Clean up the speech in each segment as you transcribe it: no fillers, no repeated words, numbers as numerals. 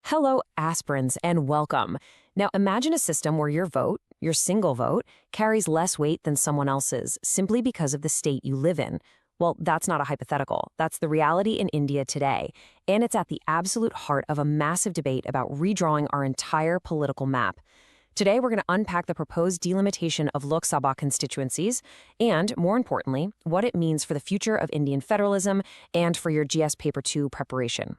Hello, aspirants, and welcome. Now, imagine a system where your vote, your single vote, carries less weight than someone else's simply because of the state you live in. Well, that's not a hypothetical. That's the reality in India today, and it's at the absolute heart of a massive debate about redrawing our entire political map. Today, we're going to unpack the proposed delimitation of Lok Sabha constituencies and, more importantly, what it means for the future of Indian federalism and for your GS Paper 2 preparation.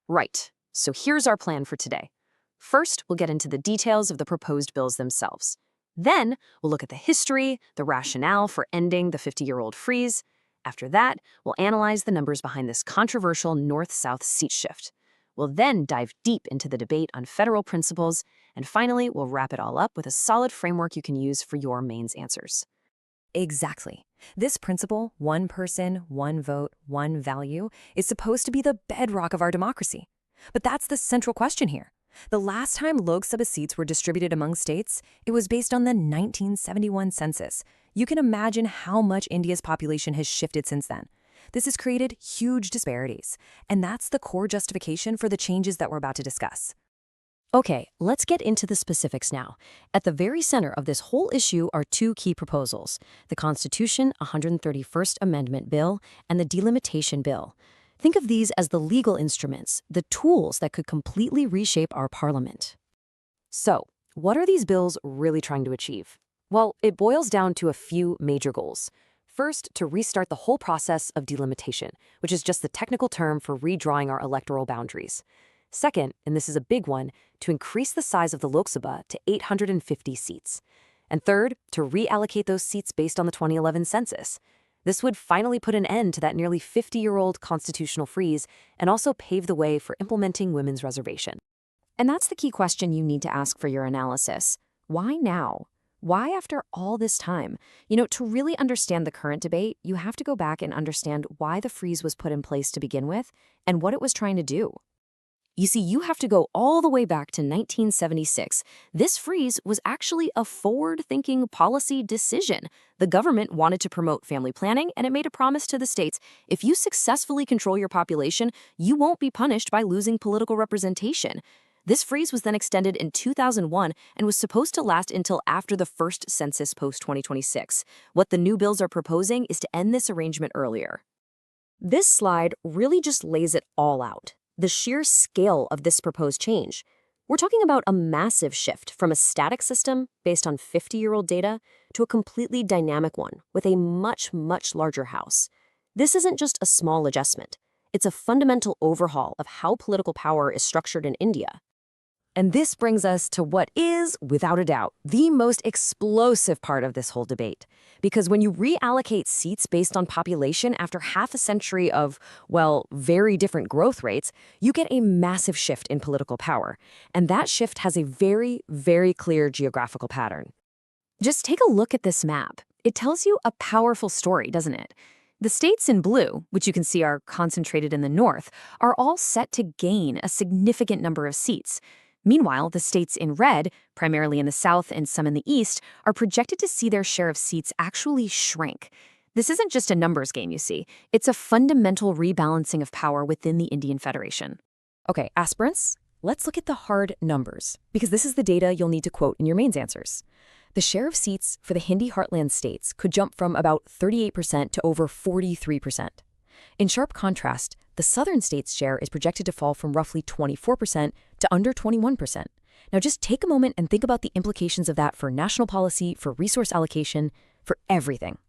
Right. So here's our plan for today. First, we'll get into the details of the proposed bills themselves. Then, we'll look at the history, the rationale for ending the 50-year-old freeze. After that, we'll analyze the numbers behind this controversial north-south seat shift. We'll then dive deep into the debate on federal principles, and finally, we'll wrap it all up with a solid framework you can use for your mains answers. Exactly. This principle, one person, one vote, one value, is supposed to be the bedrock of our democracy. But that's the central question here. The last time Lok Sabha seats were distributed among states, it was based on the 1971 census. You can imagine how much India's population has shifted since then. This has created huge disparities, and that's the core justification for the changes that we're about to discuss. Okay, let's get into the specifics now. At the very center of this whole issue are two key proposals: the Constitution 131st Amendment Bill and the Delimitation Bill. Think of these as the legal instruments, the tools that could completely reshape our parliament. So, what are these bills really trying to achieve? Well, it boils down to a few major goals. First, to restart the whole process of delimitation, which is just the technical term for redrawing our electoral boundaries. Second, and this is a big one, to increase the size of the Lok Sabha to 850 seats. And third, to reallocate those seats based on the 2011 census. This would finally put an end to that nearly 50-year-old constitutional freeze and also pave the way for implementing women's reservation. And that's the key question you need to ask for your analysis. Why now? Why after all this time? To really understand the current debate, you have to go back and understand why the freeze was put in place to begin with and what it was trying to do. You see, you have to go all the way back to 1976. This freeze was actually a forward-thinking policy decision. The government wanted to promote family planning, and it made a promise to the states: if you successfully control your population, you won't be punished by losing political representation. This freeze was then extended in 2001 and was supposed to last until after the first census post-2026. What the new bills are proposing is to end this arrangement earlier. This slide really just lays it all out. The sheer scale of this proposed change. We're talking about a massive shift from a static system based on 50-year-old data to a completely dynamic one with a much, much larger house. This isn't just a small adjustment. It's a fundamental overhaul of how political power is structured in India. And this brings us to what is, without a doubt, the most explosive part of this whole debate. Because when you reallocate seats based on population after half a century of, well, very different growth rates, you get a massive shift in political power. And that shift has a very, very clear geographical pattern. Just take a look at this map. It tells you a powerful story, doesn't it? The states in blue, which you can see are concentrated in the north, are all set to gain a significant number of seats. Meanwhile, the states in red, primarily in the south and some in the east, are projected to see their share of seats actually shrink. This isn't just a numbers game, you see. It's a fundamental rebalancing of power within the Indian Federation. Okay, aspirants, let's look at the hard numbers, because this is the data you'll need to quote in your mains answers. The share of seats for the Hindi heartland states could jump from about 38% to over 43%. In sharp contrast, the southern states' share is projected to fall from roughly 24% to under 21%. Now just take a moment and think about the implications of that for national policy, for resource allocation, for everything.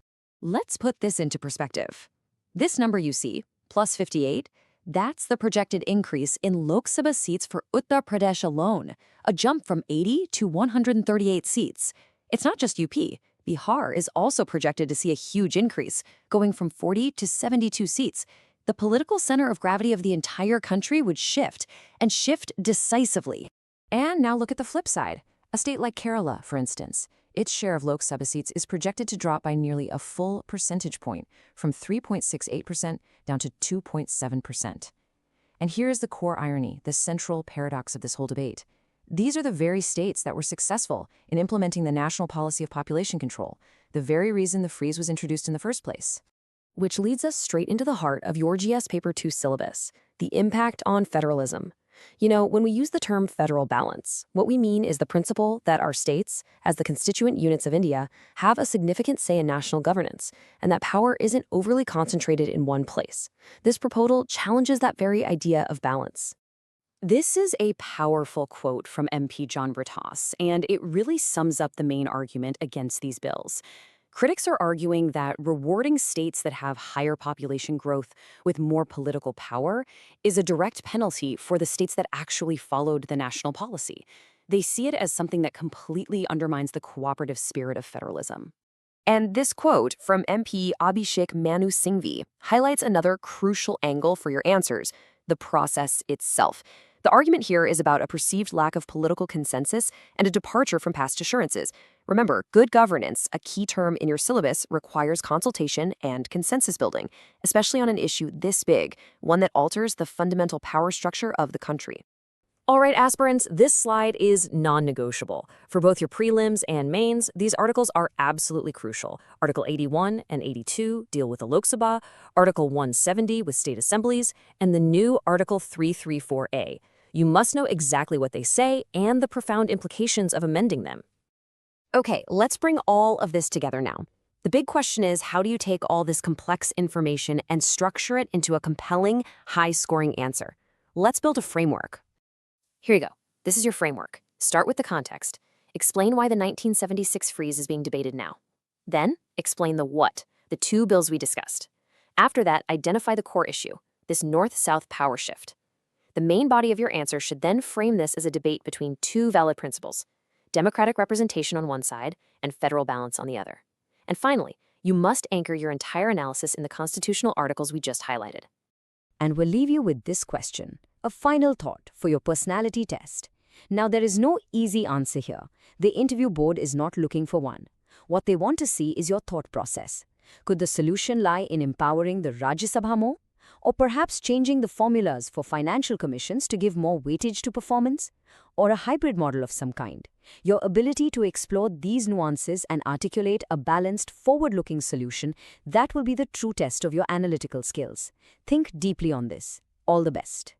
Let's put this into perspective. This number you see, plus 58, that's the projected increase in Lok Sabha seats for Uttar Pradesh alone, a jump from 80 to 138 seats. It's not just UP. Bihar is also projected to see a huge increase, going from 40 to 72 seats. The political center of gravity of the entire country would shift, and shift decisively. And now look at the flip side. A state like Kerala, for instance. Its share of Lok Sabha seats is projected to drop by nearly a full percentage point, from 3.68% down to 2.7%. And here's the core irony, the central paradox of this whole debate. These are the very states that were successful in implementing the national policy of population control, the very reason the freeze was introduced in the first place. Which leads us straight into the heart of your GS Paper 2 syllabus, the impact on federalism. When we use the term federal balance, what we mean is the principle that our states, as the constituent units of India, have a significant say in national governance, and that power isn't overly concentrated in one place. This proposal challenges that very idea of balance. This is a powerful quote from MP John Britas, and it really sums up the main argument against these bills. Critics are arguing that rewarding states that have higher population growth with more political power is a direct penalty for the states that actually followed the national policy. They see it as something that completely undermines the cooperative spirit of federalism. And this quote from MP Abhishek Manu Singhvi highlights another crucial angle for your answers: the process itself. The argument here is about a perceived lack of political consensus and a departure from past assurances. Remember, good governance, a key term in your syllabus, requires consultation and consensus building, especially on an issue this big, one that alters the fundamental power structure of the country. All right, aspirants, this slide is non-negotiable. For both your prelims and mains, these articles are absolutely crucial. Article 81 and 82 deal with the Lok Sabha, Article 170 with state assemblies, and the new Article 334A. You must know exactly what they say and the profound implications of amending them. Okay, let's bring all of this together now. The big question is, how do you take all this complex information and structure it into a compelling, high-scoring answer? Let's build a framework. Here you go. This is your framework. Start with the context. Explain why the 1976 freeze is being debated now. Then, explain the what, the two bills we discussed. After that, identify the core issue, this north-south power shift. The main body of your answer should then frame this as a debate between two valid principles: democratic representation on one side and federal balance on the other. And finally, you must anchor your entire analysis in the constitutional articles we just highlighted. And we'll leave you with this question, a final thought for your personality test. Now, there is no easy answer here. The interview board is not looking for one. What they want to see is your thought process. Could the solution lie in empowering the Rajya Sabha more? Or perhaps changing the formulas for financial commissions to give more weightage to performance? Or a hybrid model of some kind? Your ability to explore these nuances and articulate a balanced, forward-looking solution, that will be the true test of your analytical skills. Think deeply on this. All the best.